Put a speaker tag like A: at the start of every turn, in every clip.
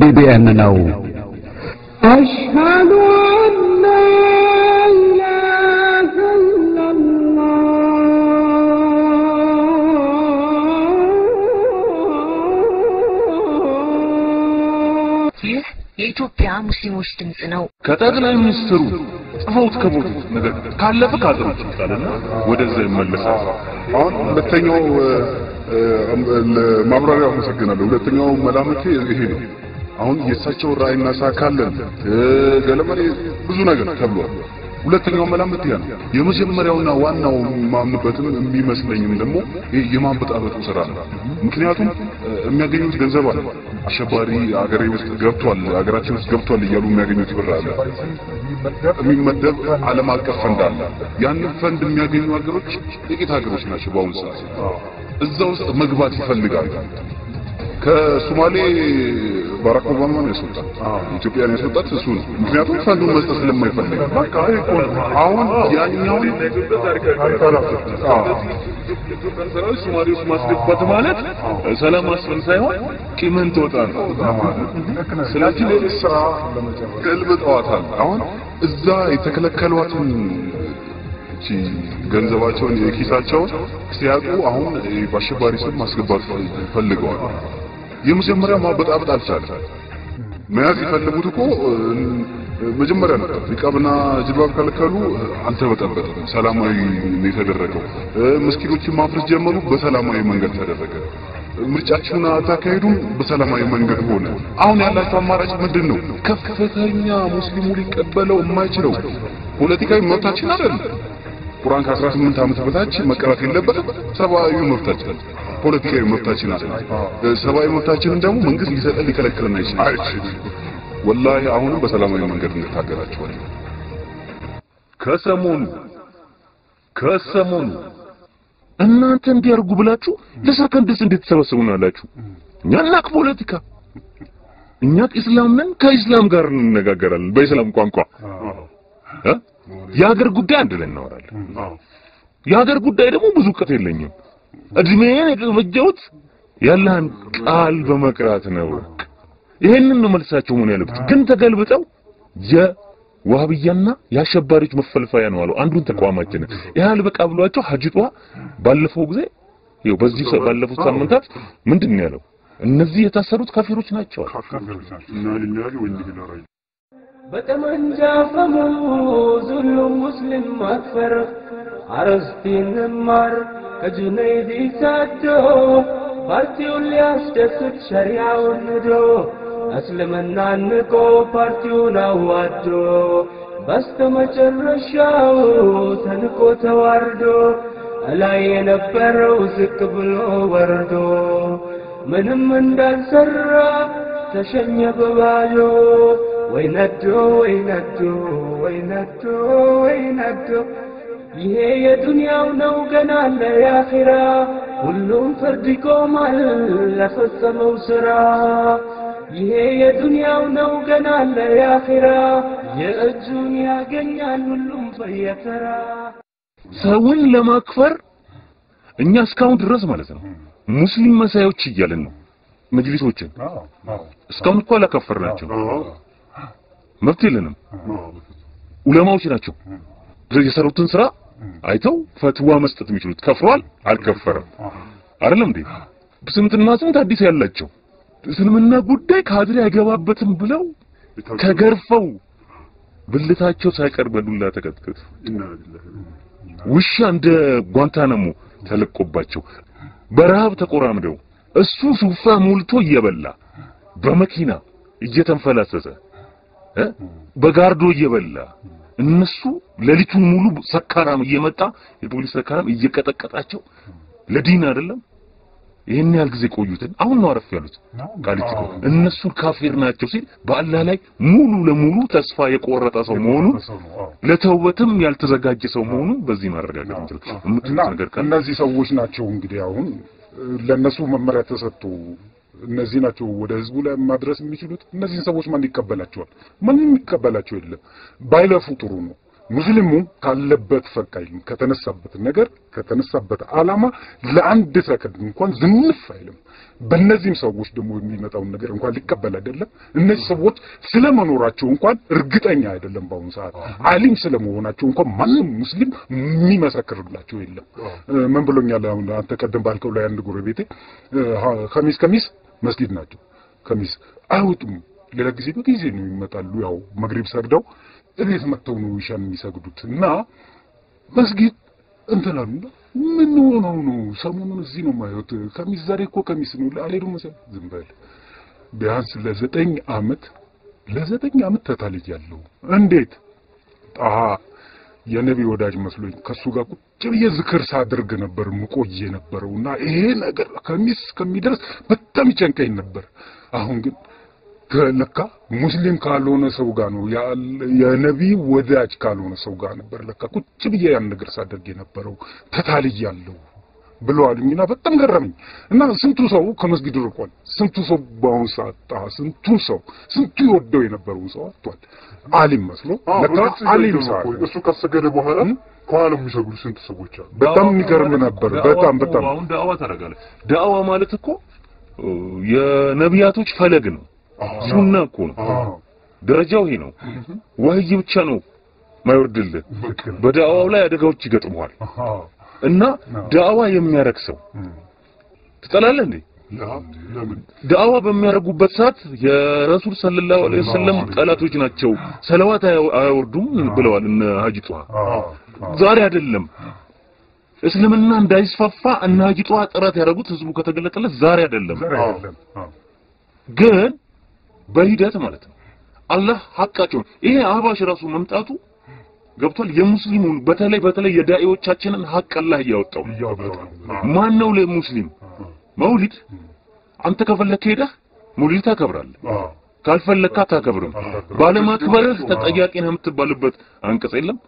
A: BBN ነው
B: أشهد أن لا إله إلا الله
C: የኢትዮጵያ ሙስሊሞች ድምጽ ነው
D: ከጠቅላይ ሚኒስትሩ ጽፎት ከቦቱት ነገር ካለፈ ካጥሮች ይጣልና ወደዛ ይመለሳል
E: አሁን ሁለተኛው ማብራሪያው መሰግናለሁ ሁለተኛው መላምቴ ይሄ ነው አሁን የሳቸው ራይና ሳካለን ገለመኔ ብዙ ነገር ተብሏል ሁለተኛው መላምት ያ ነው የመጀመሪያውና ዋናው ማምንበትም የሚመስለኝም ደግሞ የማንበጣበጡ ስራ ነው ምክንያቱም የሚያገኙት ገንዘብ አለ አሸባሪ አገሬ ውስጥ ገብቷል አገራችን ውስጥ ገብቷል ይያሉ የሚያገኙት ብር አለ የሚመደብ ዓለም አቀፍ ፈንድ አለ ያን ፈንድ የሚያገኙ ሀገሮች ጥቂት ሀገሮች ናቸው በአሁኑ ሰዓት እዛ ውስጥ መግባት ይፈልጋሉ ከሶማሌ ባራክ ኦባማ ነው ያስወጣው ኢትዮጵያን ያስወጣው እሱ ነው ምክንያቱም ፈንዱን መስጠት ስለማይፈልግ በቃ አሁን ያኛው
D: ሶማሌዎች ማስገባት ማለት ሰላም ማስፈን ሳይሆን ቂምን ተወጣን
E: ስለዚህ ለስራ ገልብጠዋታል አሁን እዛ የተከለከሏትን ገንዘባቸውን የኪሳቸውን ሲያጡ አሁን በአሸባሪ ስም ማስገባት ፈልገዋል የመጀመሪያው ማበጣበጥ አልቻለም መያዝ ይፈልጉት እኮ መጀመሪያ ነው ሪቃብና ጅልባብ ከለከሉ አልተበጠበጠ ሰላማዊ ነው የተደረገው መስኪኖችን ማፍረስ ጀመሩ በሰላማዊ መንገድ ተደረገ ምርጫቸውን አታካሄዱ በሰላማዊ መንገድ ሆነ አሁን ያላቸው አማራጭ ምንድነው ከፍተኛ ሙስሊሙ ሊቀበለው የማይችለው ፖለቲካዊ መብታችን አይደል ቁርአን ከ18 ዓመት በታች መቀራት የለበትም ሰብአዊ መብታችን ፖለቲካዊ መብታችን አይደል ሰብአዊ መብታችንን ደግሞ መንግስት ሊሰጠን ሊከለክለን አይችልም ወላሂ አሁንም በሰላማዊ መንገድ እንታገላቸዋለን
D: ከሰሞኑ እናንተ እንዲያርጉ ብላችሁ ለሰከንድስ እንድትሰበሰቡ ነው ያላችሁ እኛና ፖለቲካ እኛ እስላም ነን ከእስላም ጋር እንነጋገራለን በእስላም ቋንቋ የሀገር ጉዳይ አንድ ላይ እናወራለን የሀገር ጉዳይ ደግሞ ብዙ ቀት የለኝም እድሜን የፈጀሁት ያላህን ቃል በመቅራት ነው ይሄንን ነው መልሳቸው ምን ያሉት ግን ተገልብጠው የዋህብያና ያሸባሪዎች መፈልፈያ ነው አሉ አንዱን ተቋማችን ያህል በቃ ብሏቸው ሐጅጧ ባለፈው ጊዜ ይኸው በዚህ ባለፉት ሳምንታት ምንድነው ያለው እነዚህ የታሰሩት ካፊሮች ናቸው
E: እና ለኛሊ ወንድ ይላራይ
B: በጠመንጃ ፈሙዝ ሁሉም ሙስሊም ማክፈር አረስቲን ማር ከጁነይድ ሳዶ ፓርቲውን ሊያስደስት ሸሪዓውን ንዶ እስልምናን ንቆ ፓርቲውን አዋዶ በስተመጨረሻው ተንቆ ተዋርዶ ላይ የነበረው ዝቅ ብሎ ወርዶ ምንም እንዳልሰራ ተሸኘ በባዶ ወይነዶ ይሄ የዱንያው ነው ገና ለአኺራ ሁሉም ፍርድ ይቆማል ለፈጸመው ስራ ይሄ የዱንያው ነው ገና ለአኺራ የእጁን ያገኛል ሁሉም በየተራ
D: ሰውን ለማክፈር እኛ እስካሁን ድረስ ማለት ነው ሙስሊም መሳዮች እያልን ነው መጅሊሶችን እስካሁን እኮ አላከፈርናቸው መብት የለንም ዑለማዎች ናቸው የሰሩትን ስራ አይተው ፈትዋ መስጠት የሚችሉት ከፍሯል አልከፈረም አይደለም እንዴ በስምንትና ስንት አዲስ ያላቸው እስልምና ጉዳይ ካድሬ አይገባበትም ብለው ተገርፈው ብልታቸው ሳይቀር በዱላ ተቀጥቀጡ ውሻ እንደ ጓንታናሞ ተለቆባቸው በረሃብ ተቆራምደው እሱ ሱፋ ሞልቶ እየበላ በመኪና እየተንፈላሰሰ በጋርዶ እየበላ እነሱ ለሊቱን ሙሉ ሰካራም እየመጣ የፖሊስ ሰካራም እየቀጠቀጣቸው ለዲን አይደለም ይሄን ያህል ጊዜ ቆዩትን አሁን ነው አረፍ ያሉት ቃልቲ እነሱ ካፊር ናቸው ሲል በአላህ ላይ ሙሉ ለሙሉ ተስፋ የቆረጠ ሰው መሆኑ ለተውበትም ያልተዘጋጀ ሰው መሆኑ በዚህ ማረጋገጥ እንችላለን። እምትሉት ነገር ካለ
E: እነዚህ ሰዎች ናቸው እንግዲህ አሁን
F: ለነሱ መመሪያ ተሰጥቶ እነዚህ ናቸው ወደ ህዝቡ ላይ ማድረስ የሚችሉት እነዚህን ሰዎች ማን ይቀበላቸዋል? ማንም ይቀበላቸው የለም። ባይለፉ ጥሩ ነው። ሙስሊሙ ካለበት ፈቃይ ከተነሳበት ነገር ከተነሳበት ዓላማ ለአንድ ሰከንድ እንኳን ዝንፍ አይልም። በእነዚህም ሰዎች ደግሞ የሚመጣውን ነገር እንኳን ሊቀበል አይደለም። እነዚህ ሰዎች ስለመኖራቸው እንኳን እርግጠኛ አይደለም። በአሁኑ ሰዓት አሊም ስለመሆናቸው እንኳን ማንም ሙስሊም የሚመሰክርላቸው የለም። ምን ብሎኛል? አሁን አንተ ቀደም ባልከው ላይ አንድ ጎረቤቴ ከሚስ መስጊድ ናቸው። ከሚስ አይወጡም። ሌላ ጊዜ በጊዜ ነው ይመጣሉ። ያው መግሪብ ሰግደው እቤት መጥተው ነው ኢሻን የሚሰግዱት እና መስጊድ እንትላሉ። ምን ሆነው ነው? ሰሞኑን እዚህ ነው ማየት። ከሚስ ዛሬ እኮ ከሚስ ነው አልሄዱም መሰለኝ። ዝም በል። ቢያንስ ለ9 ዓመት ተታልያለሁ። እንዴት የነቢ ወዳጅ መስሎኝ ከሱ ጋር ቁጭ ብዬ ዝክር ሳደርግ ነበር ምቆየ ነበርውና ይሄ ነገር ከሚስ ከሚደርስ በጣም ይጨንቀኝ ነበር። አሁን ግን ለካ ሙስሊም ካልሆነ ሰው ጋር ነው የነቢ ወዳጅ ካልሆነ ሰው ጋር ነበር ለካ ቁጭ ብዬ ያን ነገር ሳደርግ የነበረው ተታልያለሁ ብለዋልኝና በጣም ገረመኝ። እና ስንቱ ሰው ከመስጊድ ርቋል። ስንቱ ሰው በአሁኑ ሰዓት ስንቱ ይወደው የነበረውን ሰው አጥቷል። አሊም መስሎ ለካ አሊም ሰው
E: እሱ ከሰገደ በኋላ ከኋላ የሚሰግዱ ስንት ሰዎች አሉ።
F: በጣም የሚገርም ነበር። በጣም
D: አሁን ዳዋ ታደርጋለህ። ዳዋ ማለት እኮ የነቢያቶች ፈለግ ነው። ሱና እኮ ነው። ደረጃው ይሄ ነው። ወህይ ብቻ ነው ማይወርድልህ። በዳዋው ላይ አደጋዎች ይገጥመዋል። እና ዳዋ የሚያረክ ሰው ትጠላለህ እንዴ? ለምን? ዳዋ በሚያረጉበት ሰዓት የረሱል ሰለላሁ ዐለይሂ ወሰለም ጠላቶች ናቸው፣ ሰለዋት አያወርዱም ብለዋል እነ ሀጂ ጧሃ። ዛሬ አይደለም እስልምና እንዳይስፋፋ እነ ሀጂ ጧሃ ጥረት ያደረጉት ህዝቡ ከተገለጠለት ዛሬ አይደለም። ግን በሂደት ማለት ነው። አላህ ሐቃቸውን ይሄ አህባሽ ራሱ መምጣቱ ገብቷል። የሙስሊሙን በተለይ የዳኢዎቻችንን ሐቅ አላህ ያወጣው ማን ነው? ለሙስሊም መውሊድ አንተ ከፈለክ ሄደህ መውሊድ ታከብራለህ፣ ካልፈለክ አታከብርም። ባለማክበርህ ተጠያቂ ነህ የምትባልበት አንቀጽ የለም።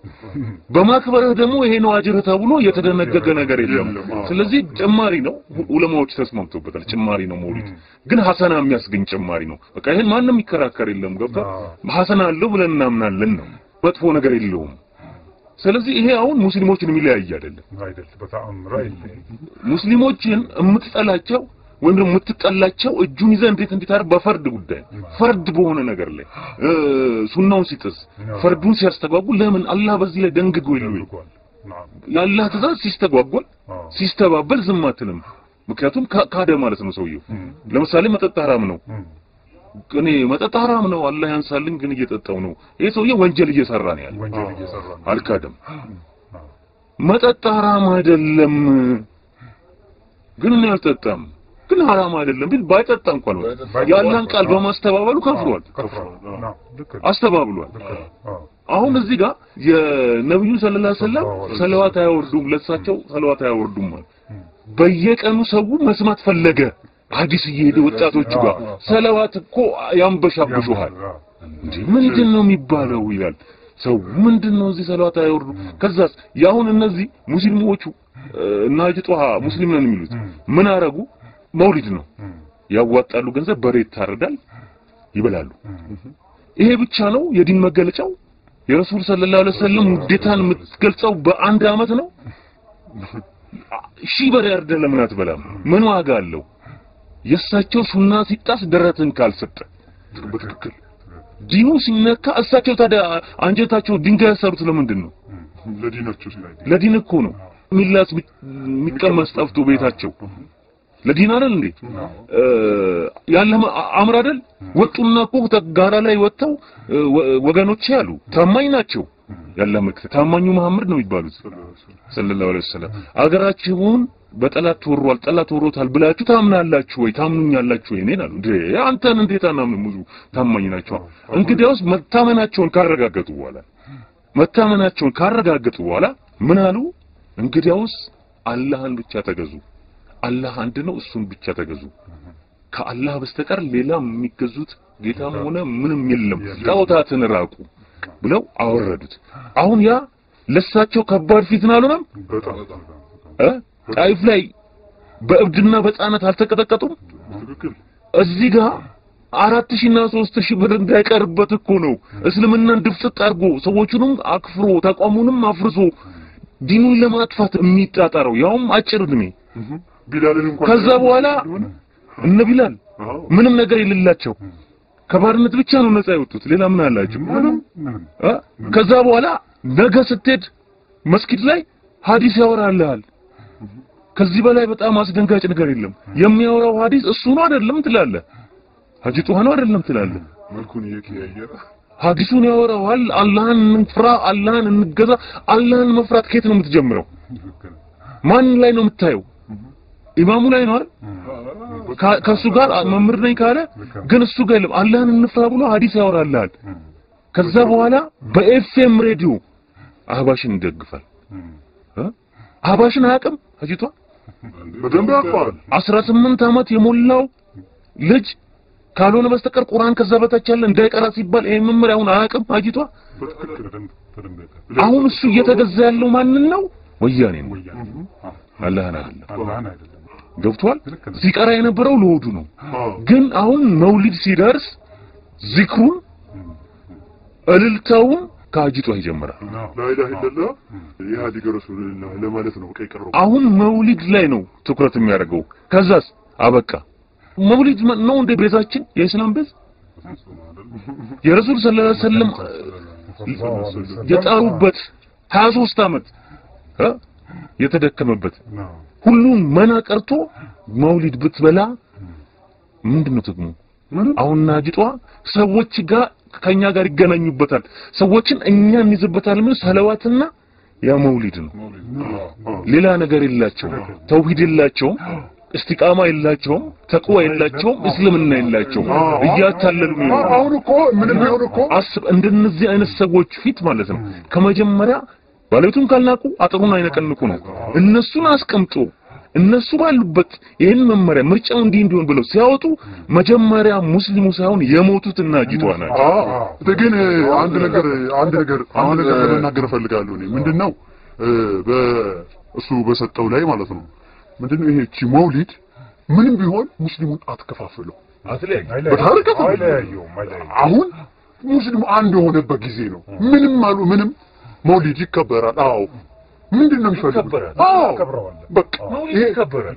D: በማክበርህ ደግሞ ይሄ ነው አጅር ተብሎ የተደነገገ ነገር የለም። ስለዚህ ጭማሪ ነው። ዑለማዎች ተስማምተውበታል። ጭማሪ ነው መውሊድ፣ ግን ሐሰና የሚያስገኝ ጭማሪ ነው። በቃ ይሄን ማንም ይከራከር የለም። ገብቷል። ሐሰና አለው ብለን እናምናለን ነው፣ መጥፎ ነገር የለውም። ስለዚህ ይሄ አሁን ሙስሊሞችን የሚለያይ አይደለም።
F: በተአምር
D: ሙስሊሞችን የምትጠላቸው ወይም ደግሞ የምትጠላቸው እጁን ይዘህ እንዴት አረ በፈርድ ጉዳይ ፈርድ በሆነ ነገር ላይ ሱናውን ሲጥስ ፈርዱን ሲያስተጓጉል ለምን አላህ በዚህ ላይ ደንግጎ ይልዋል? የአላህ ትእዛዝ ሲስተጓጎል ሲስተባበል ዝም አትልም። ምክንያቱም ካደ ማለት ነው ሰውየው። ለምሳሌ መጠጥ ሐራም ነው፣ እኔ መጠጥ ሐራም ነው አላህ ያንሳልኝ ግን እየጠጣው ነው። ይሄ ሰውዬ ወንጀል እየሰራ ነው ያለው። አልካደም። መጠጥ ሐራም አይደለም ግን እኔ አልጠጣም ግን ሐራም አይደለም ቢል ባይጠጣ እንኳን ያላህን ቃል በማስተባበሉ ከፍሯል። አስተባብሏል። አሁን እዚህ ጋር የነብዩ ሰለላሁ ዐለይሂ ወሰለም ሰለዋት አያወርዱም፣ ለሳቸው ሰለዋት አያወርዱም ማለት በየቀኑ ሰው መስማት ፈለገ። ሐዲስ እየሄደ ወጣቶቹ ጋር ሰለዋት እኮ ያንበሻብሹሃል እንዴ ምንድነው የሚባለው ይላል ሰው። ምንድነው እዚህ ሰለዋት አያወርዱ? ከዛስ ያሁን እነዚህ ሙስሊሞቹ እና ሀጂ ጧሃ ሙስሊም ነን የሚሉት ምን አረጉ? መውሊድ ነው ያዋጣሉ፣ ገንዘብ በሬ ይታረዳል፣ ይበላሉ። ይሄ ብቻ ነው የዲን መገለጫው? የረሱል ሰለላሁ ዐለይሂ ወሰለም ውዴታን የምትገልጸው በአንድ አመት ነው? ሺህ በሬ አርደህ ለምን አትበላም? ምን ዋጋ አለው? የእሳቸው ሱና ሲጣስ ደረትን ካልሰጠ በትክክል ዲኑ ሲነካ እሳቸው ታዲያ አንጀታቸው ድንጋይ ያሰሩት ለምንድን ነው? ለዲን እኮ ነው። ሚላስ የሚቀመስ ጠፍቶ ቤታቸው ለዲን አይደል እንዴ? ያለማ አምር አይደል? ወጡና እኮ ጋራ ላይ ወጣው ወገኖቼ ያሉ ታማኝ ናቸው። ያለማ ታማኙ መሐመድ ነው የሚባሉት ሰለላሁ ዐለይሂ ወሰለም። አገራችሁን በጠላት ተወሯል፣ ጠላት ተወሮታል ብላችሁ ታምናላችሁ ወይ? ታምኑኛላችሁ ወይ? እኔን አሉ እንዴ አንተን እንዴት አናምንም? ሙሉ ታማኝ ናቸው። እንግዲያውስ መታመናቸውን ካረጋገጡ በኋላ ምን አሉ? እንግዲያውስ አላህን ብቻ ተገዙ። አላህ አንድ ነው፣ እሱን ብቻ ተገዙ። ከአላህ በስተቀር ሌላ የሚገዙት ጌታም ሆነ ምንም የለም፣ ጣዖታትን ራቁ ብለው አወረዱት። አሁን ያ ለሳቸው ከባድ ፊትና አልሆነም? ጣይፍ ላይ በእብድና በጻነት አልተቀጠቀጡም
E: ትክክል
D: እዚህ ጋር 4000 እና 3000 ብር እንዳይቀርበት እኮ ነው እስልምናን ድፍጥጥ አድርጎ ሰዎቹንም አክፍሮ ተቋሙንም አፍርሶ ዲኑን ለማጥፋት የሚጣጣረው ያውም አጭር እድሜ
E: ቢላልን እንኳን
D: ከዛ በኋላ እነ ቢላል ምንም ነገር የሌላቸው ከባርነት ብቻ ነው ነፃ የወጡት ሌላ ምን አላቸው ከዛ በኋላ ነገ ስትሄድ መስጊድ ላይ ሐዲስ ያወራልሃል ከዚህ በላይ በጣም አስደንጋጭ ነገር የለም የሚያወራው ሐዲስ እሱ ነው አይደለም ትላለህ ሐጂ ጧሃ ነው አይደለም ትላለህ
E: መልኩን እየቀያየረ
D: ሐዲሱን ያወራዋል አላህን እንፍራ አላህን እንገዛ አላህን መፍራት ከየት ነው የምትጀምረው ማን ላይ ነው የምታየው ኢማሙ ላይ ነው አይደል ከሱ ጋር መምህር ነኝ ካለ ግን እሱ ጋር የለም አላህን እንፍራ ብሎ ሐዲስ ያወራልሃል ከዛ በኋላ በኤፍኤም ሬዲዮ አህባሽን ይደግፋል አህባሽን አያውቅም ሐጂ ጧሃ
E: በደንብ ያውቀዋል
D: 18 ዓመት የሞላው ልጅ ካልሆነ በስተቀር ቁርአን ከዛ በታች ያለ እንዳይቀራ ሲባል ይሄ መመሪያውን አያውቅም ሐጂ ጧሃ አሁን እሱ እየተገዛ ያለው ማንን ነው ወያኔ ነው አላህን አይደለም ገብቷል ሲቀራ የነበረው ለወዱ ነው ግን አሁን መውሊድ ሲደርስ ዚክሩን እልልታውን ከሐጂ ጧሃ ይጀምራል
E: ላኢላሃ ኢላላህ የሃዲገ ረሱልላህ ለማለት ነው ቀይቀረው
D: አሁን መውሊድ ላይ ነው ትኩረት የሚያደርገው ከዛስ አበቃ መውሊድ ነው እንደ ቤዛችን የእስላም ቤዝ የረሱል ሰለላሁ ዐለይሂ ወሰለም የጣሩበት 23 ዓመት የተደከመበት ሁሉን መና ቀርቶ መውሊድ ብትበላ ምንድነው ጥቅሙ አሁን ሐጂ ጧሃ ሰዎች ጋር ከኛ ጋር ይገናኙበታል ሰዎችን እኛ እንይዝበታለን ምን ሰለዋትና ያ መውሊድ ነው ሌላ ነገር የላቸውም ተውሂድ የላቸውም استقامه የላቸውም ተቅዋ የላቸውም እስልምና የላቸውም እያታለሉ ነው
E: አሁን እኮ ምንም ቢሆን እኮ
D: አስብ እንደነዚህ አይነት ሰዎች ፊት ማለት ነው ከመጀመሪያ ባለቱን ካልናቁ አጥሩን አይነቀንቁ ነው እነሱን አስቀምጦ እነሱ ባሉበት ይሄን መመሪያ ምርጫው እንዲሆን ብለው ሲያወጡ መጀመሪያ ሙስሊሙ ሳይሆን የሞቱትና ሐጂ ጧሃ ናቸው
E: ግን አንድ ነገር አሁን ለመናገር ፈልጋለሁ እኔ ምንድነው በእሱ በሰጠው ላይ ማለት ነው ምንድነው ይሄ መውሊድ ምንም ቢሆን ሙስሊሙን አትከፋፍለው በታሪካቱ አሁን ሙስሊሙ አንድ የሆነበት ጊዜ ነው ምንም መውሊድ ይከበራል አዎ ምንድነው የሚፈልገው በቃ
D: መውሊድ ይከበራል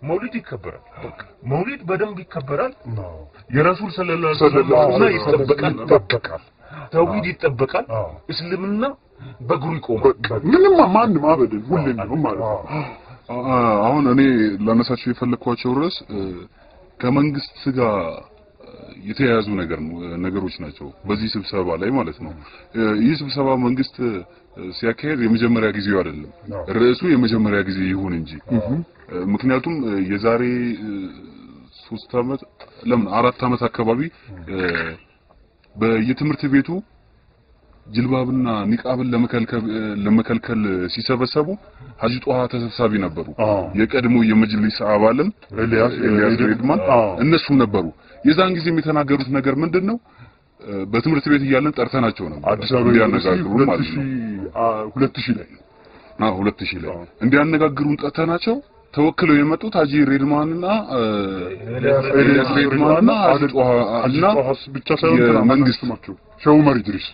D: መውሊድ ይከበራል በቃ መውሊድ በደንብ ይከበራል የረሱል ሰለላሁ ዐለይሂ ወሰለም ይጠበቃል ተውሂድ ይጠበቃል እስልምና በእግሩ ይቆማል
E: ምንም ማንም አበደን ሁሌም ነው ማለት ነው አሁን እኔ ላነሳቸው የፈለኳቸው ርዕስ ከመንግስት ጋር የተያያዙ ነገሮች ናቸው በዚህ ስብሰባ ላይ ማለት ነው ይህ ስብሰባ መንግስት ሲያካሄድ የመጀመሪያ ጊዜው አይደለም ርዕሱ የመጀመሪያ ጊዜ ይሁን እንጂ ምክንያቱም የዛሬ 3 ዓመት ለምን 4 ዓመት አካባቢ በየትምህርት ቤቱ ጅልባብና ኒቃብን ለመከልከል ሲሰበሰቡ ሐጂ ጧሃ ተሰብሳቢ ነበሩ የቀድሞ የመጅሊስ አባልን ኤልያስ ሬድማን እነሱ ነበሩ የዛን ጊዜ የተናገሩት ነገር ምንድነው በትምህርት ቤት እያለን ጠርተናቸው ነው አዲስ አበባ ያነጋግሩን ማለት ነው 2000 ላይ 2000 ላይ እንዲያነጋግሩን ጠርተናቸው ተወክለው የመጡት ሐጂ ሬድማንና ኤልያስ ሬድማንና ሐጂ ጧሃ ብቻ ሳይሆን መንግስት ናቸው ሸው ዑመር ኢድሪስ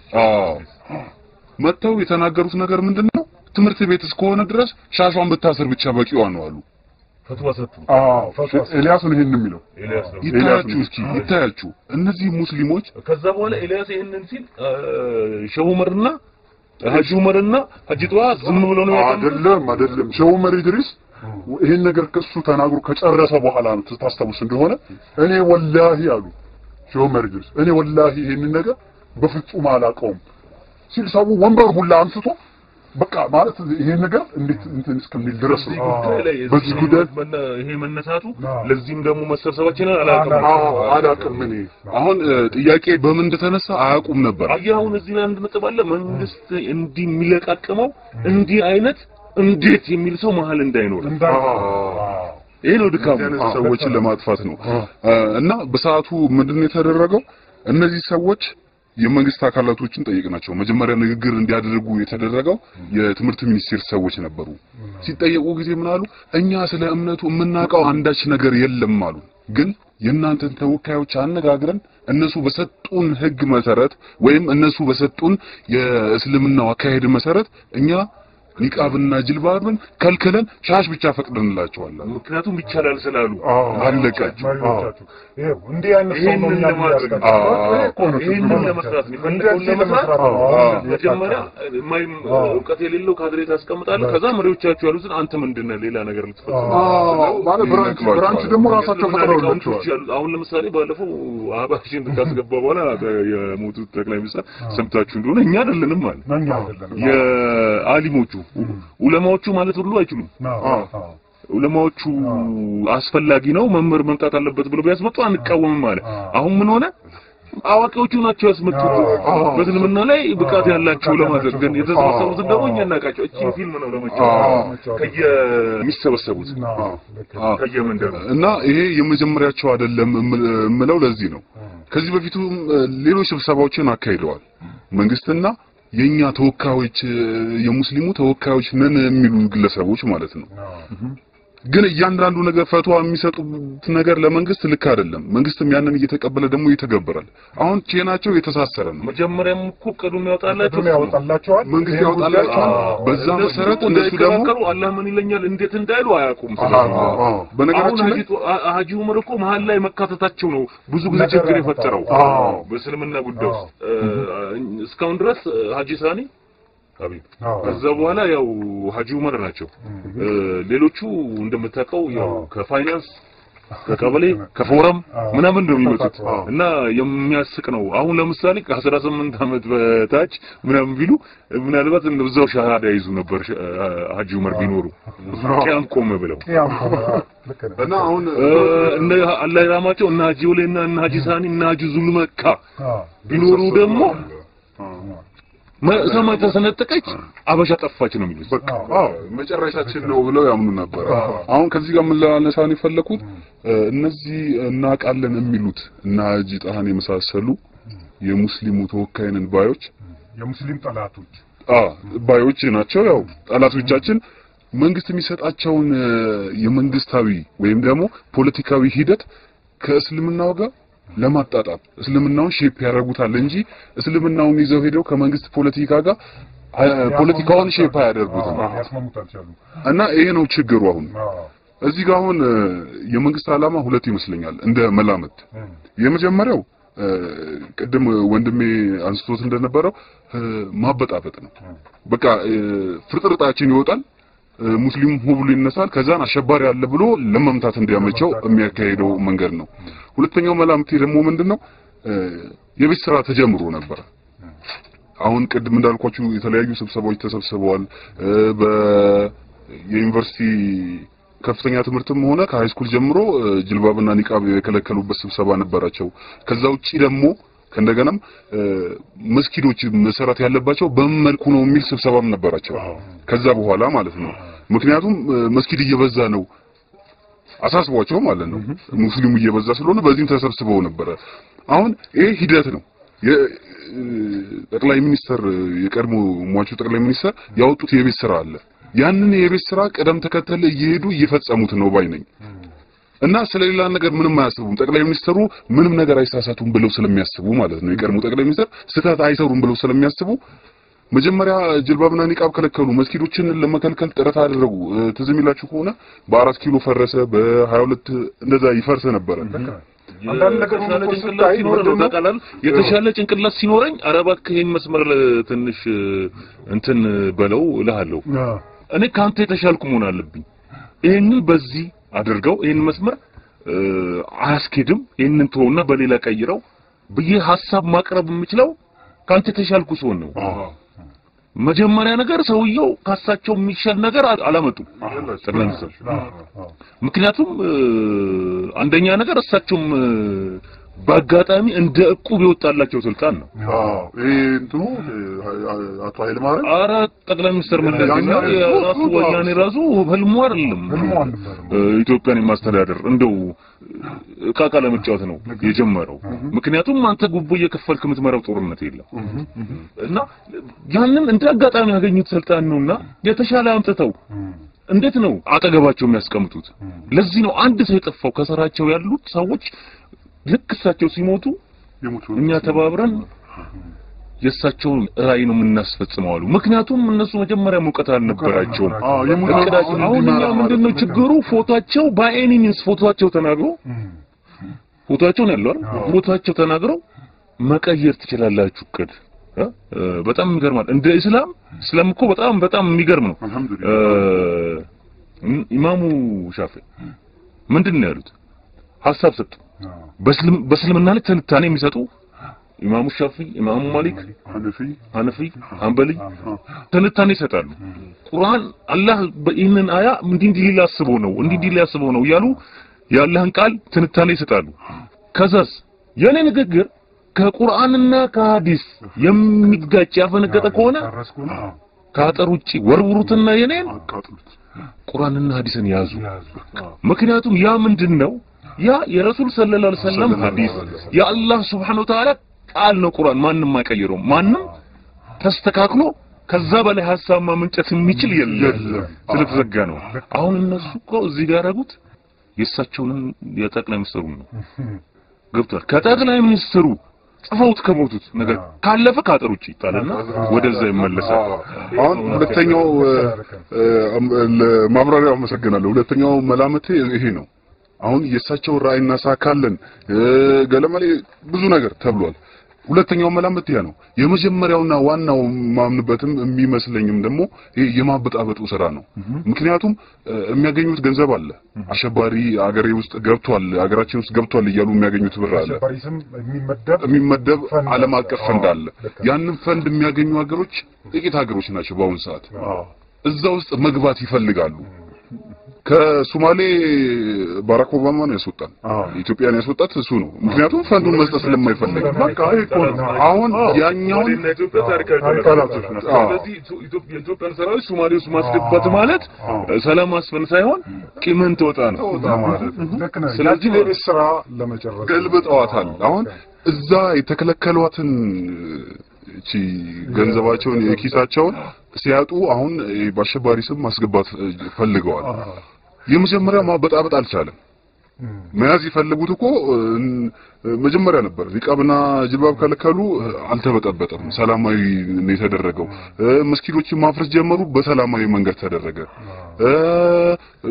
E: መተው የተናገሩት ነገር ምንድነው ትምህርት ቤት እስከሆነ ድረስ ሻሿን ብታስር ብቻ በቂዋ ነው አሉ
D: ፈትዋ ሰጡ
E: ኤልያስ ነው ይሄን የሚለው ይታያችሁ እነዚህ ሙስሊሞች
D: ከዛ በኋላ ኤልያስ ይሄንን ሲል ሸው ዑመርና ሐጂ ዑመርና ሐጂ ጧሃ ዝም ብሎ ነው
E: አይደለም ሸው ዑመር ኢድሪስ ይሄን ነገር ከሱ ተናግሮ ከጨረሰ በኋላ ነው ታስተውስ እንደሆነ እኔ ወላሂ አሉ ሸው ዑመር ኢድሪስ እኔ ወላሂ ይሄን ነገር በፍጹም አላቀውም ሲል ሰው ወንበር ሁላ አንስቶ በቃ ማለት ይሄ ነገር እንዴት እንትን እስከሚል ድረስ ነው በዚህ ጉዳይ
D: ይሄ መነሳቱ ለዚህም ደግሞ መሰብሰባችን
E: አላቀም እኔ አሁን ጥያቄ በምን እንደተነሳ አያውቁም ነበር
D: አያውን እዚህ ላይ አንድ ነጥብ አለ መንግስት እንዲህ የሚለቃቀመው እንዲህ አይነት እንዴት የሚል ሰው መሀል እንዳይኖር ይሄ ነው ድካሙ
E: ሰዎችን ለማጥፋት ነው እና በሰዓቱ ምንድነው የተደረገው እነዚህ ሰዎች የመንግስት አካላቶችን ጠይቅናቸው መጀመሪያ ንግግር እንዲያደርጉ የተደረገው የትምህርት ሚኒስቴር ሰዎች ነበሩ ሲጠየቁ ጊዜ ምን አሉ እኛ ስለ እምነቱ የምናውቀው አንዳች ነገር የለም አሉ ግን የእናንተን ተወካዮች አነጋግረን እነሱ በሰጡን ህግ መሰረት ወይም እነሱ በሰጡን የእስልምናው አካሄድ መሰረት እኛ ኒቃብና ጅልባብን ከልከለን ሻሽ ብቻ ፈቅደንላቸዋል
D: ምክንያቱም ይቻላል ስላሉ
E: አለቀቸው
F: ይሄው እንዴ አይነት ሰው ነው የሚያደርግ
D: ይሄንን ለመስራት ነው ፈለገው ለመስራት መጀመሪያ ማይም እውቀት የሌለው ካድሬ ታስቀምጣለህ ከዛ መሪዎቻቸው ያሉትን አንተ ምንድነው ሌላ ነገር ልትፈጽም
F: ማለት ብራንች ደግሞ ራሳቸው ፈቅደውላቸዋል
D: አሁን ለምሳሌ ባለፈው አባሽን ተካስገባ በኋላ የሞቱት ጠቅላይ ሚኒስትር ሰምታችሁ እንደሆነ እኛ አይደለንም ማለት የአሊሞቹ ዑለማዎቹ ማለት ሁሉ አይችሉም ዑለማዎቹ አስፈላጊ ነው መምህር መምጣት አለበት ብሎ ቢያስመጡ አንቃወምም ማለት አሁን ምን ሆነ አዋቂዎቹ ናቸው ያስመጡት በእስልምና ላይ ብቃት ያላቸው ለማድረግ ግን የተሰበሰቡት ደግሞ እኛ እናቃቸው እቺ ፊልም ነው ለማጫወት ከየሚሰበሰቡት ከየመንደር
E: እና ይሄ የመጀመሪያቸው አይደለም ምለው ለዚህ ነው ከዚህ በፊቱ ሌሎች ስብሰባዎችን አካሂደዋል መንግስትና የኛ ተወካዮች የሙስሊሙ ተወካዮች ነን የሚሉ ግለሰቦች ማለት ነው ግን እያንዳንዱ ነገር ፈትዋ የሚሰጡት ነገር ለመንግስት ልክ አይደለም መንግስትም ያንን እየተቀበለ ደግሞ ይተገበራል አሁን ቼናቸው የተሳሰረ ነው
D: መጀመሪያም እኮ ቀዱም ያወጣላቸው
E: መንግስት ያወጣላቸው በዛ መሰረት እነሱ ደግሞ
D: አላህ ምን ይለኛል እንዴት እንዳይሉ አያውቁም
E: በነገራችን ላይ
D: ሀጂ ዑመር እኮ መሃል ላይ መካተታቸው ነው ብዙ ጊዜ ችግር የፈጠረው በእስልምና ጉዳይ እስካሁን ድረስ ሀጂ ሳኒ አብይ ከዛ በኋላ ያው ሀጂ ዑመር ናቸው ሌሎቹ እንደምታውቀው ያው ከፋይናንስ ከቀበሌ ከፎረም ምናምን ነው የሚመጡት እና የሚያስቅ ነው አሁን ለምሳሌ ከ18 አመት በታች ምናምን ቢሉ ምናልባት እንደዛው ሻሃዳ ይዙ ነበር ሀጂ ዑመር ቢኖሩ ቂያም ቆመ ብለው
E: እና አሁን
D: እነ አላህ ይራማቸው እና ሀጂ ወሌና እና ሀጂ ሳኒ እና ሀጂ ዙልመካ ቢኖሩ ደግሞ ሰማይ ተሰነጠቀች አበሻ ጠፋች ነው የሚሉት
E: በቃ መጨረሻችን ነው ብለው ያምኑ ነበር አሁን ከዚህ ጋር ምን ለማነሳን ይፈልኩት እነዚህ እናቃለን የሚሉት እና ሀጂ ጣሃን የመሳሰሉ የሙስሊሙ ተወካይነን ባዮች
F: የሙስሊም ጠላቶች
E: ባዮች ናቸው ያው ጠላቶቻችን መንግስት የሚሰጣቸውን የመንግስታዊ ወይም ደግሞ ፖለቲካዊ ሂደት ከእስልምናው ጋር ለማጣጣም እስልምናውን ሼፕ ያደርጉታል እንጂ እስልምናውን ይዘው ሄደው ከመንግስት ፖለቲካ ጋር ፖለቲካውን ሼፕ ያደርጉታል እና ይሄ ነው ችግሩ አሁን እዚህ ጋር አሁን የመንግስት ዓላማ ሁለት ይመስለኛል እንደ መላመት የመጀመሪያው ቅድም ወንድሜ አንስቶት እንደነበረው ማበጣበጥ ነው በቃ ፍርጥርጣችን ይወጣል ሙስሊም ሁሉ ይነሳል ከዛን አሸባሪ አለ ብሎ ለመምታት እንዲያመቸው የሚያካሄደው መንገድ ነው ሁለተኛው መላምት ደግሞ ምንድነው የቤት ስራ ተጀምሮ ነበር አሁን ቅድም እንዳልኳችሁ የተለያዩ ስብሰባዎች ተሰብስበዋል በዩኒቨርሲቲ ከፍተኛ ትምህርትም ሆነ ከሃይስኩል ጀምሮ ጅልባብና ኒቃብ የከለከሉበት ስብሰባ ነበራቸው ከዛ ውጪ ደግሞ ከእንደገናም መስጊዶች መሰረት ያለባቸው በመልኩ ነው የሚል ስብሰባም ነበራቸው ከዛ በኋላ ማለት ነው ምክንያቱም መስጊድ እየበዛ ነው አሳስቧቸው ማለት ነው ሙስሊሙ እየበዛ ስለሆነ በዚህም ተሰብስበው ነበር አሁን ይሄ ሂደት ነው ጠቅላይ ሚኒስትር የቀድሞ ሟቹ ጠቅላይ ሚኒስትር ያወጡት የቤት ስራ አለ ያንን የቤት ስራ ቀደም ተከተል እየሄዱ እየፈጸሙት ነው ባይነኝ እና ስለሌላ ነገር ምንም አያስቡም ጠቅላይ ሚኒስትሩ ምንም ነገር አይሳሳቱም ብለው ስለሚያስቡ ማለት ነው የቀድሞ ጠቅላይ ሚኒስትር ስህተት አይሰሩም ብለው ስለሚያስቡ መጀመሪያ ጅልባብና ኒቃብ ከለከሉ መስጊዶችን ለመከልከል ጥረት አደረጉ ትዝም ይላችሁ ከሆነ በ4 ኪሎ ፈረሰ በ22 እንደዛ ይፈርስ ነበር
F: አንዳንድ ነገር
D: ነው የተሻለ ጭንቅላት ሲኖረኝ አረባት ከሄን መስመር ትንሽ እንትን በለው እልሃለሁ እኔ ካንተ የተሻልኩ መሆን አለብኝ ይሄንን በዚህ አድርገው ይሄን መስመር አያስኬድም ይሄንን ተውና በሌላ ቀይረው በየ ሐሳብ ማቅረብ የምችለው ካንተ የተሻልኩ ሰው ነው መጀመሪያ ነገር ሰውየው ካሳቸው የሚሻል ነገር አላመጡም ምክንያቱም አንደኛ ነገር እሳቸውም በአጋጣሚ እንደ ዕቁብ የወጣላቸው ስልጣን ነው።
E: እንትኑ አቶ ኃይለ ማርያም
D: ኧረ ጠቅላይ ሚኒስትር መለስ ዜናዊ ራሱ ወያኔ ራሱ ህልሙ አይደለም ኢትዮጵያን የማስተዳደር እንደው ዕቃ ለመጫወት ነው የጀመረው። ምክንያቱም አንተ ጉቦ እየከፈልክ የምትመራው ጦርነት የለም እና ያንን እንደ አጋጣሚ ያገኙት ስልጣን ነውና የተሻለ አምጥተው እንዴት ነው አጠገባቸው የሚያስቀምጡት? ለዚህ ነው አንድ ሰው የጠፋው ከሰራቸው ያሉት ሰዎች ልክ እሳቸው ሲሞቱ እኛ ተባብረን የእሳቸውን ራዕይ ነው የምናስፈጽመው አሉ። ምክንያቱም እነሱ መጀመሪያ ሙቀት አልነበራቸውም። አሁን እኛ ምንድነው ችግሩ? ፎቶአቸው በአይኒንስ ፎቶአቸው ተናግሮ ፎቶአቸውን ያለው ፎቶአቸው ተናግረው መቀየር ትችላላችሁ እቅድ በጣም ይገርማል። እንደ እስላም እኮ በጣም የሚገርም ነው። ኢማሙ ሻፊዒ ምንድነው ያሉት? ሐሳብ ሰጡ። በእስልምና ላይ ትንታኔ የሚሰጡ ኢማሙ ሻፊዒ፣ ኢማሙ ማሊክ፣ ሐነፊ፣ ሐንበሊ ትንታኔ ይሰጣሉ። ቁርአን አላህ በኢንን አያ እንዲህ ሊያስበው ነው እያሉ የአላህን ቃል ትንታኔ ይሰጣሉ። ከዛስ የኔ ንግግር ከቁርአንና ከሐዲስ የሚጋጭ ያፈነገጠ ከሆነ ከአጥር ውጪ ወርውሩትና የኔን ቁርአንና ሐዲስን ያዙ። ምክንያቱም ያ ምንድነው? ያ የረሱል ሰለላሁ ዐለይሂ ወሰለም ሐዲስ የአላህ Subhanahu Wa Ta'ala ቃል ነው። ቁርአን ማንንም አይቀይረውም። ማንንም ተስተካክሎ ከዛ በላይ ሐሳብ ማመንጨት የሚችል የለም ስለተዘጋ ነው። አሁን እነሱ እኮ እዚህ ጋር ያደረጉት የእሳቸውን የጠቅላይ ሚኒስትሩ ነው ገብቷል። ከጠቅላይ ሚኒስትሩ ጽፈውት ከሞቱት ነገር ካለፈ ከአጥር ውጪ ይጣልና ወደዛ ይመለሳል።
E: አሁን ሁለተኛው ማብራሪያው አመሰግናለሁ። ሁለተኛው መላምቴ ይሄ ነው። አሁን የእሳቸው ራዕይ እናሳካለን ገለመሌ ብዙ ነገር ተብሏል። ሁለተኛው መላምት ያ ነው። የመጀመሪያውና ዋናው ማምንበትም የሚመስለኝም ደግሞ የማበጣበጡ ስራ ነው። ምክንያቱም የሚያገኙት ገንዘብ አለ። አሸባሪ አገሬ ውስጥ ገብቷል፣ አገራችን ውስጥ ገብቷል እያሉ የሚያገኙት ብር አለ። የሚመደብ ዓለም አቀፍ ፈንድ አለ። ያንን ፈንድ የሚያገኙ ሀገሮች ጥቂት ሀገሮች ናቸው በአሁኑ ሰዓት። እዛ ውስጥ መግባት ይፈልጋሉ። ከሶማሌ ባራክ ኦባማ ነው ያስወጣን። ኢትዮጵያን ያስወጣት እሱ ነው። ምክንያቱም ፈንዱን መስጠት ስለማይፈልግ በቃ አሁን ያኛውን
D: ኢትዮጵያ ታሪካዊ ተላላቶች ናቸው። ስለዚህ ኢትዮጵያን ሰራዊት ሶማሌ ውስጥ ማስገባት ማለት ሰላም ማስፈን ሳይሆን ቂምን ተወጣ ነው
F: ማለት። ስለዚህ ለዚህ ስራ ለመጨረስ
E: ገልብጠዋታል። አሁን እዛ የተከለከሏትን እቺ ገንዘባቸውን የኪሳቸውን ሲያጡ አሁን በአሸባሪ ስም ማስገባት ፈልገዋል። የመጀመሪያ ማበጣበጥ አልቻለም። መያዝ ይፈልጉት እኮ መጀመሪያ ነበር። ሪቃብና ጅልባብ ከለከሉ፣ አልተበጠበጠም። ሰላማዊ ነው የተደረገው። መስጊዶችን ማፍረስ ጀመሩ፣ በሰላማዊ መንገድ ተደረገ።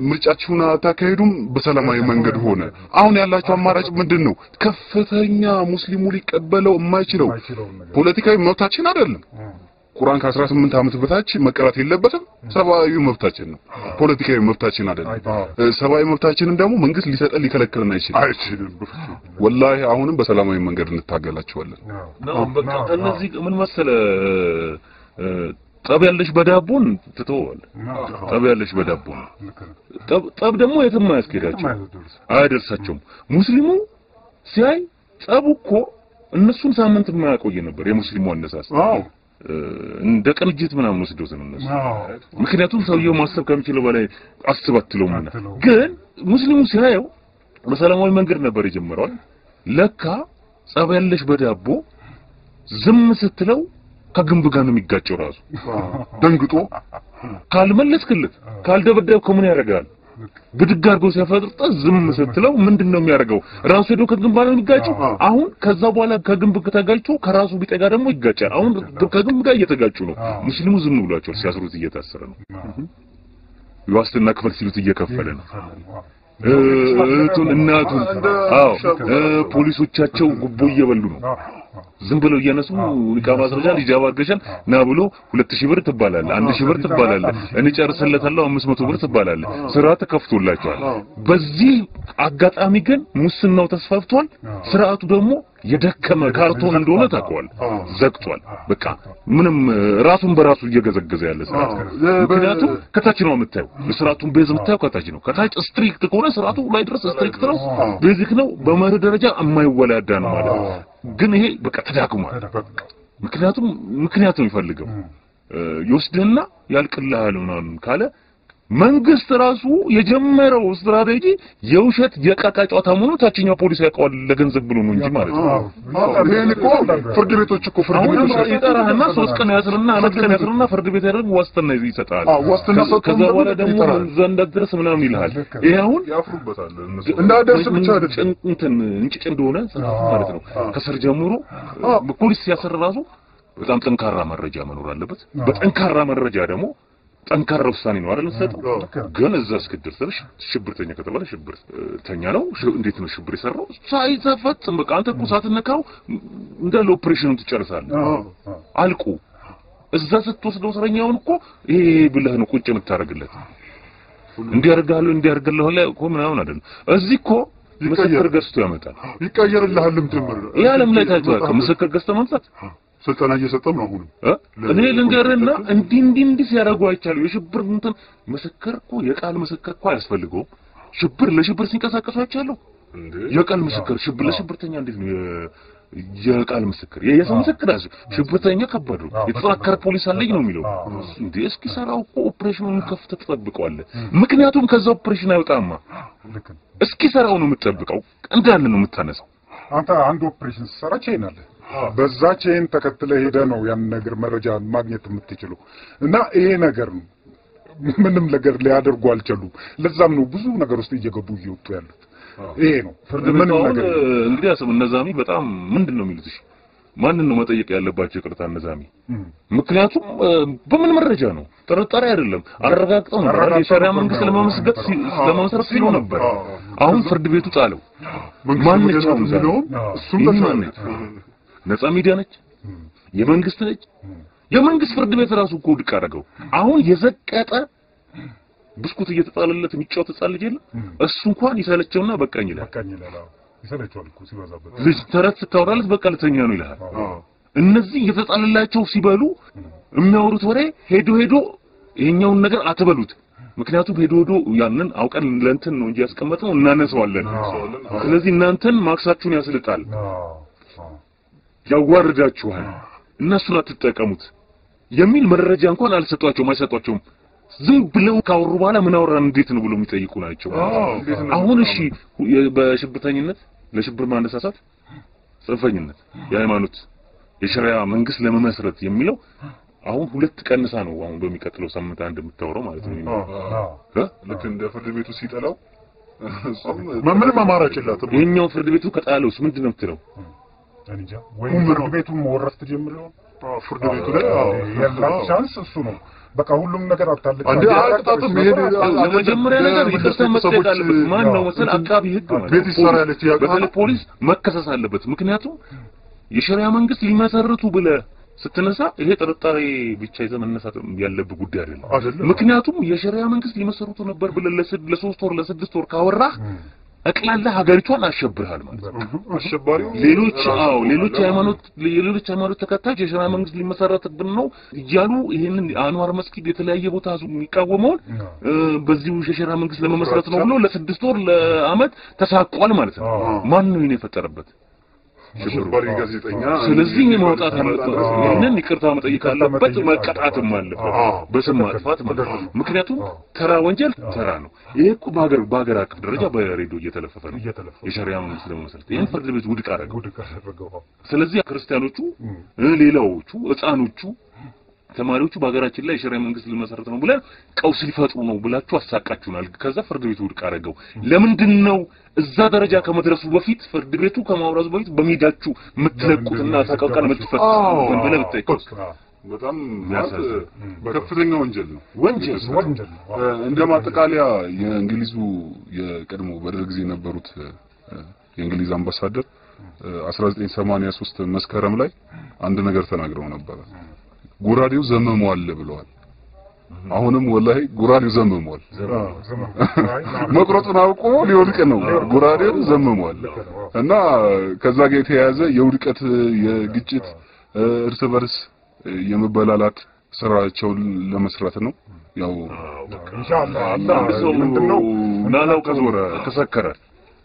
E: ምርጫችሁን አታካሄዱም፣ በሰላማዊ መንገድ ሆነ። አሁን ያላቸው አማራጭ ምንድነው? ከፍተኛ ሙስሊሙ ሊቀበለው የማይችለው ፖለቲካዊ መብታችን አይደለም። ቁርአን ከ18 ዓመት በታች መቀራት የለበትም። ሰብአዊ መብታችን ነው፣ ፖለቲካዊ መብታችን አይደለም። ሰብአዊ መብታችንን ደግሞ መንግስት ሊሰጠን ሊከለክለን አይችልም። ወላሂ አሁንም በሰላማዊ መንገድ እንታገላቸዋለን።
D: ነው በቃ እነዚህ ምን መሰለ ጠብ ያለሽ በዳቦን ትተዋል። ጠብ ያለሽ በዳቦን ጠብ ደግሞ የትም አያስኬዳቸው አይደርሳቸውም። ሙስሊሙ ሲያይ ጠቡ እኮ እነሱን ሳምንት የማያቆይ ነበር የሙስሊሙ አነሳስ። እንደ ቅንጅት ምናምን ወስደው እነሱ ምክንያቱም ሰውየው ማሰብ ከሚችለው በላይ አስባትለውና ግን ሙስሊሙ ሲያየው በሰላማዊ መንገድ ነበር የጀመረው። ለካ ጸብ ያለሽ በዳቦ ዝም ስትለው ከግንብ ጋር ነው የሚጋጨው። ራሱ ደንግጦ ካልመለስክለት ካልደበደብከው ምን ያደርጋል? ብድግ አድርጎ ሲያፈጥጥ ዝም ስትለው ምንድነው የሚያደርገው? ራሱ ሄዶ ከግንብ ጋር ነው የሚጋጨው። አሁን ከዛ በኋላ ከግንብ ተጋጭቶ ከራሱ ቢጠጋ ደግሞ ይጋጫል። አሁን ከግንብ ጋር እየተጋጩ ነው። ሙስሊሙ ዝም ብሏቸዋል። ሲያስሩት እየታሰረ ነው። ዋስትና ክፍል ሲሉት እየከፈለ ነው። እናቱን ፖሊሶቻቸው ጉቦ እየበሉ ነው። ዝም ብለው እያነሱ ሊቃማ አስረጃል ይጃባገሻል ና ብሎ 2000 ብር ትባላለ፣ 1000 ብር ትባላለ፣ እኔ ጨርሰለታለሁ 500 ብር ትባላለ። ስራ ተከፍቶላቸዋል። በዚህ አጋጣሚ ግን ሙስናው ተስፋፍቷል። ስርዓቱ ደግሞ የደከመ ካርቶን እንደሆነ ታውቀዋል። ዘግቷል። በቃ ምንም ራሱን በራሱ እየገዘገዘ ያለ ስርዓት። ምክንያቱም ከታች ነው የምታየው። ስርዓቱን ቤዝ የምታየው ከታች ነው። ከታች ስትሪክት ከሆነ ስርዓቱ ላይ ድረስ ስትሪክት ነው፣ ቤዚክ ነው፣ በመርህ ደረጃ የማይወላዳ ነው ማለት ነው። ግን ይሄ በቃ ተዳክሟል። ምክንያቱም ምክንያት ነው የሚፈልገው ይወስድና ያልቅልሃል ምናምን ካለ መንግስት ራሱ የጀመረው ስትራቴጂ የውሸት የቃቃ ጨዋታ መሆኑን ታችኛው ፖሊስ ያውቀዋል ለገንዘብ ብሎ ነው እንጂ ማለት ነው።
E: ይሄን እኮ ፍርድ ቤቶች እኮ ፍርድ ቤቶች
D: ይጠራህና 3 ቀን ያስርና 4 ቀን ያስርና ፍርድ ቤት ያደርግ ዋስትና ይሰጣል።
E: ዋስትና ሰጥቶ
D: ከዛ በኋላ ደግሞ ዘንድ ድረስ ምናምን ይልሃል። ይሄ አሁን
E: ያፍሩበታል እነሱ እንዳደርስ ብቻ አይደለም
D: እንጭጭ እንደሆነ ማለት ነው። ከስር ጀምሮ ፖሊስ ሲያሰር ራሱ በጣም ጠንካራ መረጃ መኖር አለበት። በጠንካራ መረጃ ደግሞ ጠንካራ ውሳኔ ነው አይደል ሰጠው። ግን እዛ እስክትደርስ ሽብርተኛ ከተባለ ሽብርተኛ ነው። እንዴት ነው ሽብር የሰራው ሳይተፈጽም በቃ አንተ እኮ ሳትነካው እንዳለ ኦፕሬሽኑን ትጨርሳለህ። አልቁ እዛ ስትወስደው እስረኛውን እኮ ይሄ ብለህ ነው ቁጭ የምታረግለት። እንዲያርጋለሁ ላይ እኮ ምናምን አይደል። እዚህ እኮ ምስክር ገዝቶ ያመጣል።
E: ይቀየርልሃልም ጭምር
D: የዓለም ላይ ታይቷል። ምስክር ገዝቶ ማምጣት
E: ስልጠና እየሰጠም ነው አሁን።
D: እኔ ልንገርና እንዲህ ሲያደርጉ አይቻሉ። የሽብር እንትን ምስክር እኮ የቃል ምስክር እኮ አያስፈልገውም። ሽብር ለሽብር ሲንቀሳቀሱ አይቻለሁ። የቃል ምስክር ሽብር ለሽብርተኛ እንዴት ነው የቃል ምስክር? የሰው ምስክር አለ። ሽብርተኛ ከባድ ነው። የተጠናከረ ፖሊስ አለኝ ነው የሚለው እንዴ። እስኪ ሰራው እኮ ኦፕሬሽኑን ከፍተህ ትጠብቀዋለህ። ምክንያቱም ከዛ ኦፕሬሽን አይወጣማ። እስኪ ሰራው ነው የምትጠብቀው፣ እንዳለ ነው የምታነሳው።
F: አንተ አንድ ኦፕሬሽን ሰራ ቼን አለ። በዛ ቼን ተከትለ ሄደ ነው ያን ነገር መረጃ ማግኘት የምትችለው። እና ይሄ ነገር ምንም ነገር ሊያደርጉ አልቻሉም። ለዛም ነው ብዙ ነገር ውስጥ እየገቡ እየወጡ ያሉት። ይሄ ነው ፍርድ ምንም ነገር
D: እንግዲህ አሰብ እነዛሚ በጣም ምንድነው የሚሉት? እሺ ማንን ነው መጠየቅ ያለባቸው? ይቅርታ እነዛሚ ምክንያቱም በምን መረጃ ነው? ጥርጣሬ አይደለም አረጋግጠው ነው የሸሪዓ መንግስት ለመመስረት ሲሉ ነበር። አሁን ፍርድ ቤቱ ጣለው። ማንኛው ነው እሱም ማንኛው ነፃ ሚዲያ ነች? የመንግስት ነች? የመንግስት ፍርድ ቤት ራሱ እኮ ውድቅ አደረገው። አሁን የዘቀጠ ብስኩት እየተጣለለት የሚጫወት ህፃን ልጅ የለም። እሱ እንኳን ይሰለቸውና በቃኝ ይላል።
F: ይሰለቸዋል እኮ ሲበዛበት
D: ልጅ ተረት ስታወራለት በቃ ልተኛ ነው ይላል። እነዚህ እየተጣለላቸው ሲበሉ የሚያወሩት ወሬ ሄዶ ይሄኛውን ነገር አትበሉት። ምክንያቱም ሄዶ ያንን አውቀን ለእንትን ነው እንጂ ያስቀመጥነው እናነሳዋለን። ስለዚህ እናንተን ማክሳችሁን ያስልጣል፣ ያዋርዳችኋል፣ እነሱን አትጠቀሙት የሚል መረጃ እንኳን አልሰጧቸውም፣ አይሰጧቸውም። ዝም ብለው ካወሩ በኋላ ምን አወራን እንዴት ነው ብሎ የሚጠይቁ ናቸው። አሁን እሺ በሽብርተኝነት ለሽብር ማነሳሳት ጽንፈኝነት የሃይማኖት የሸሪዓ መንግስት ለመመስረት የሚለው አሁን 2 ቀንሳ ነው አሁን በሚቀጥለው ሳምንት አንድ የምታወራው ማለት ነው።
E: ልክ እንደ ፍርድ ቤቱ ሲጠላው ምንም አማራጭ የላትም።
D: የኛው ፍርድ ቤቱ ከጣለውስ ምንድነው የምትለው?
F: እንጃ ወይ ፍርድ ቤቱ መወረስ ተጀምሮ
E: ፍርድ ቤቱ ላይ
F: ያለው ቻንስ እሱ ነው። በቃ ሁሉም ነገር አጣለች።
E: አንዴ አቅጣጫው መሄድ
D: ለመጀመሪያ ነገር ይቅርታ መጠየቅ አለበት። ማን ነው መሰል አቃቢ ህግ ማለት
E: ቤት ይሰራ ያለች
D: በተለይ ፖሊስ መከሰስ አለበት። ምክንያቱም የሸሪዓ መንግስት ሊመሰርቱ ብለ ስትነሳ ይሄ ጥርጣሬ ብቻ ይዘህ መነሳት ያለበት ጉዳይ አይደለም። ምክንያቱም የሸሪዓ መንግስት ሊመሰርቱ ነበር ብለ ለ3 ወር ለ6 ወር ካወራህ እቅላላ ሀገሪቷን አሸብርሃል ማለት ነው።
E: አሸባሪው
D: ሌሎች ሃይማኖት ተከታዮች የሸሪዓ መንግስት ሊመሰረትብን ነው እያሉ ይሄንን አንዋር መስጊድ የተለያየ ቦታ የሚቃወመውን በዚሁ የሸሪዓ መንግስት ለመመስረት ነው ብሎ ለ6 ወር ለአመት ተሳቋል ማለት ነው። ማን ነው ይሄን የፈጠረበት?
E: አሸባሪ ጋዜጠኛ።
D: ስለዚህ ማውጣት አለበት። ይሄንን ይቅርታ መጠየቅ አለበት፣ መቀጣትም አለበት በስም ማጥፋት ማለት ነው። ምክንያቱም ተራ ወንጀል ተራ ነው። ይሄ እኮ በሀገር አቀፍ ደረጃ በሬዲዮ እየተለፈፈ ነው የሸሪዓ መንግስት ለመመስረት። ይሄን ፍርድ ቤት ውድቅ አደረገው። ስለዚህ ክርስቲያኖቹ፣ ሌላዎቹ፣ ህፃኖቹ፣ ተማሪዎቹ በሀገራችን ላይ የሸሪዓ መንግስት ሊመሰረት ነው ብለን ቀውስ ሊፈጥሩ ነው ብላችሁ አሳቃችሁናል። ከዛ ፍርድ ቤቱ ውድቅ አደረገው። ለምንድነው እዛ ደረጃ ከመድረሱ በፊት ፍርድ ቤቱ ከማውራቱ በፊት በሚዳችሁ የምትለቁትና ተቃውቃን የምትፈቱት ብለህ ብትጠይቀው
E: በጣም ከፍተኛ ወንጀል ነው። እንደ ማጠቃለያ የእንግሊዙ የቀድሞ በደርግ ጊዜ የነበሩት የእንግሊዝ አምባሳደር 1983 መስከረም ላይ አንድ ነገር ተናግረው ነበር። ጎራዴው ዘመመዋል ብለዋል። አሁንም ወላሂ ጉራዴው ዘመሟል መቁረጡን አውቆ ሊወድቅ ነው ጉራዴው ዘመሟል እና ከዛ ጋር የተያያዘ የውድቀት የግጭት እርስ በርስ የመበላላት ስራቸውን ለመስራት ነው ያው
F: ኢንሻአላህ
D: አንድ ሰው ምንድነው ናላው ከዞረ ተሰከረ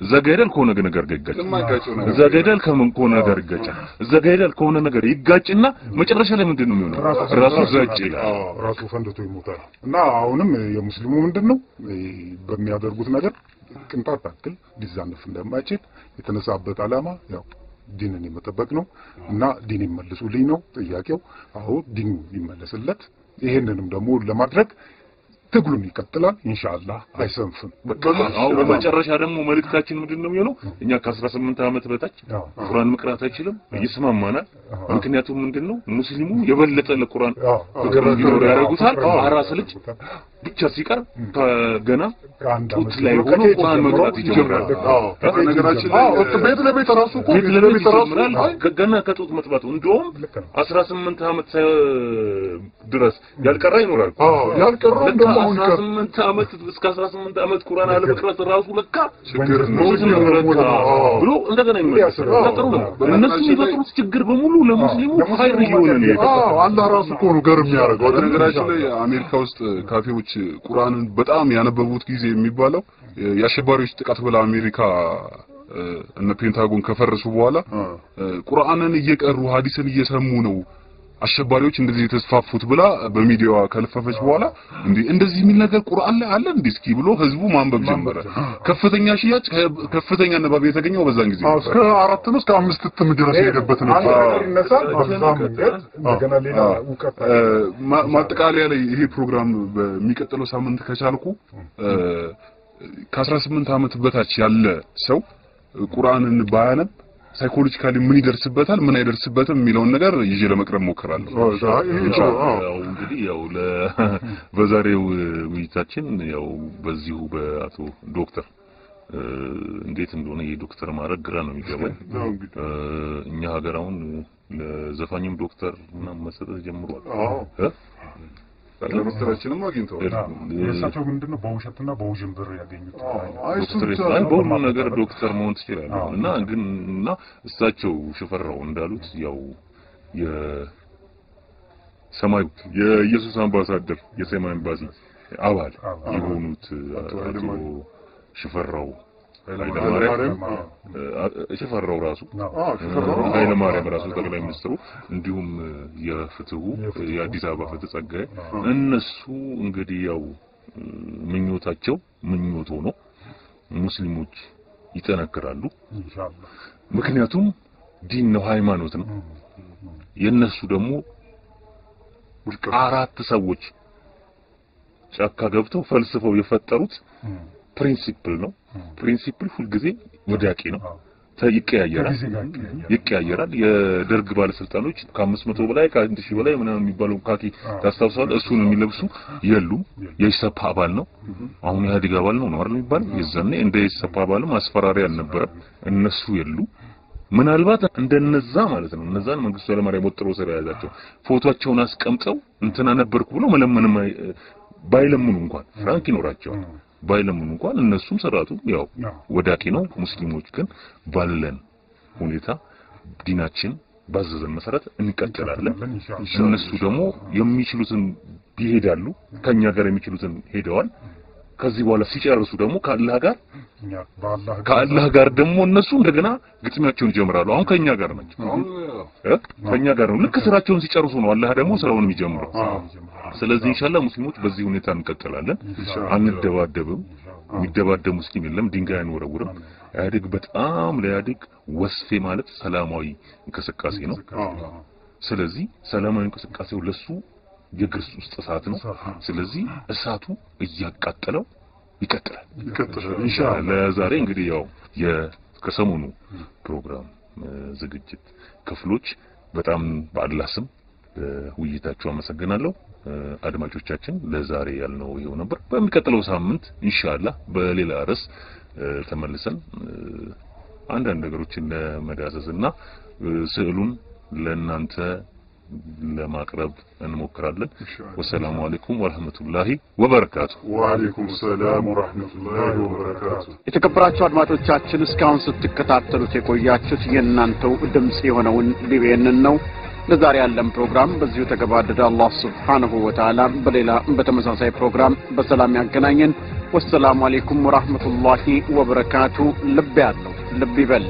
D: ዘገደል ከሆነ ነገር ይጋጫል ዘገደል ከሆነ ነገር ይጋጫል ዘገደል ከሆነ ነገር ይጋጭና መጨረሻ ላይ ምንድነው የሚሆነው ራሱ ዘጭ
F: ራሱ ፈንድቶ ይሞታል እና አሁንም የሙስሊሙ ምንድነው በሚያደርጉት ነገር ቅንጣት ታክል ሊዛነፍ እንደማይችል የተነሳበት ዓላማ ያው ዲንን የመጠበቅ ነው እና ዲን ይመልሱልኝ ነው ጥያቄው አዎ ዲን ይመለስለት ይሄንንም ደግሞ ለማድረግ ትግሉም ይቀጥላል ኢንሻአላህ አይሰንፍም
D: አው በመጨረሻ ደግሞ መልእክታችን ምንድነው የሚሆነው እኛ ከ18 አመት በታች ቁርአን መቅራት አይችልም ይስማማናል ምክንያቱም ምንድነው ሙስሊሙ የበለጠ ለቁርአን ፍቅር እንዲኖር ያደርጉታል አራስ ልጅ ብቻ ሲቀር ገና ጡት ላይ ሆኖ ቁርአን መቅራት ይጀምራል
E: ነገራችን ላይ ቤት ለቤት ራሱ እኮ ቤት ለቤት ራሱ
D: ገና ከጡት መጥባቱ እንደውም 18 አመት ድረስ ያልቀራ ይኖራል
E: ያልቀራው ደግሞ አሁን
D: 18 አመት እስከ 18 አመት ቁርአን አለመቅራት ራሱ ለካ
E: ችግር ነው
D: ብሎ እንደገና ይመለሳል ተጥሩ ነው እነሱ የሚፈጥሩት ችግር በሙሉ ለሙስሊሙ ኸይር ይሆነ ነው
E: አላህ ራሱ እኮ ነው ገር የሚያደርገው ነገራችን ላይ አሜሪካ ውስጥ ካፌዎች ቁርአንን በጣም ያነበቡት ጊዜ የሚባለው የአሸባሪዎች ጥቃት ብላ አሜሪካ እነ ፔንታጎን ከፈረሱ በኋላ ቁርአንን እየቀሩ ሐዲስን እየሰሙ ነው አሸባሪዎች እንደዚህ የተስፋፉት ብላ በሚዲያዋ ከለፈፈች በኋላ እንደዚህ የሚል ነገር ቁርአን ላይ አለ እስኪ ብሎ ህዝቡ ማንበብ ጀመረ ከፍተኛ ሽያጭ ከፍተኛ ንባብ የተገኘው በዛን ጊዜ
F: እስከ 4 ነው እስከ 5 እትም ድረስ የሄደበት ነው ይነሳል በዛም መንገድ እንደገና ሌላ ውቀት
E: ማጠቃለያ ላይ ይሄ ፕሮግራም በሚቀጥለው ሳምንት ከቻልኩ ከ18 አመት በታች ያለ ሰው ቁርአንን ባያነብ ሳይኮሎጂካሊ ምን ይደርስበታል ምን አይደርስበትም የሚለውን ነገር ይዤ ለመቅረብ ሞክራለሁ
D: ያው እንግዲህ ያው በዛሬው ውይይታችን ያው በዚሁ በአቶ ዶክተር እንዴት እንደሆነ የዶክተር ማረግ ግራ ነው የሚገባኝ እኛ ሀገር አሁን ለዘፋኝም ዶክተር እና መሰጠት ጀምሯል
E: ዶክተራችንም አግኝተዋል
F: የሳቸው ምንድነው በውሸትና በውዥንብር ያገኙት
D: ዶክተር በሁሉ ነገር ዶክተር መሆን ትችላለህ እና ግንና እሳቸው ሽፈራው እንዳሉት ያው የሰማይ የኢየሱስ አምባሳደር የሰማይ ኤምባሲ አባል የሆኑት አቶ ሽፈራው ሽፈራው ራሱ ኃይለ ማርያም ራሱ ጠቅላይ ሚኒስትሩ እንዲሁም የፍትሁ የአዲስ አበባ ፍትህ ጸጋዬ እነሱ እንግዲህ ያው ምኞታቸው ምኞት ሆኖ ሙስሊሞች ይጠነክራሉ ኢንሻአላህ ምክንያቱም ዲን ነው ሃይማኖት ነው የነሱ ደግሞ አራት ሰዎች ጫካ ገብተው ፈልስፈው የፈጠሩት ፕሪንሲፕል ነው ፕሪንሲፕል ሁሉ ጊዜ ወዳቂ ነው ይቀያየራል የደርግ ባለስልጣኖች ከ500 በላይ ከ1000 በላይ ምናምን የሚባለው ካኪ ታስታውሳለህ እሱን የሚለብሱ የሉም የኢሰፓ አባል ነው አሁን የኢህአዴግ አባል ነው አይደል የሚባለው የዛኔ እንደ ኢሰፓ አባልም አስፈራሪ አልነበረ እነሱ የሉ ምናልባት እንደነዛ ማለት ነው እነዛን መንግስቱ ኃይለማርያም ወጥሮ ስለያዛቸው ፎቶአቸውን አስቀምጠው እንትና ነበርኩ ብሎ መለመንም ባይለምኑ እንኳን ፍራንክ ይኖራቸዋል ባይለምኑ እንኳን እነሱም ሰራቱ ያው ወዳቂ ነው ሙስሊሞች ግን ባለን ሁኔታ ዲናችን ባዘዘን መሰረት እንቀጥላለን እነሱ ደግሞ የሚችሉትን ይሄዳሉ ከኛ ጋር የሚችሉትን ሄደዋል ከዚህ በኋላ ሲጨርሱ ደግሞ ከአላህ ጋር ደግሞ እነሱ እንደገና ግጥሚያቸውን ይጀምራሉ አሁን ከኛ ጋር ናቸው ከኛ ጋር ነው ልክ ስራቸውን ሲጨርሱ ነው አላህ ደግሞ ስራውን የሚጀምረው ስለዚህ ኢንሻአላህ ሙስሊሞች በዚህ ሁኔታ እንቀጥላለን አንደባደብም የሚደባደብ ሙስሊም የለም ድንጋይ አንወረውርም ኢህአዴግ በጣም ለኢህአዴግ ወስፌ ማለት ሰላማዊ እንቅስቃሴ ነው ስለዚህ ሰላማዊ እንቅስቃሴው ለሱ የክርስቶስ እሳት ነው ስለዚህ እሳቱ እያቃጠለው ይቀጥላል ኢንሻአላህ ለዛሬ እንግዲህ ያው የከሰሞኑ ፕሮግራም ዝግጅት ክፍሎች በጣም በአላህ ስም ውይይታችሁ አመሰግናለሁ አድማጮቻችን ለዛሬ ያልነው ይሄው ነበር በሚቀጥለው ሳምንት ኢንሻአላህ በሌላ ርዕስ ተመልሰን አንዳንድ ነገሮችን ለመዳሰስና ስዕሉን ለእናንተ ለማቅረብ እንሞክራለን። ወሰላሙ አለይኩም ወራህመቱላሂ ወበረካቱ።
E: ወአለይኩም ሰላም ወራህመቱላሂ ወበረካቱ።
A: የተከበራችሁ አድማጮቻችን እስካሁን ስትከታተሉት የቆያችሁት የእናንተው ድምጽ የሆነውን ቢቢኤንን ነው። ለዛሬ ያለን ፕሮግራም በዚሁ ተገባደደ። አላህ Subhanahu Wa Ta'ala በሌላ በተመሳሳይ ፕሮግራም በሰላም ያገናኘን። ወሰላሙ አለይኩም ወራህመቱላሂ ወበረካቱ። ልብ ያለው ልብ ይበል።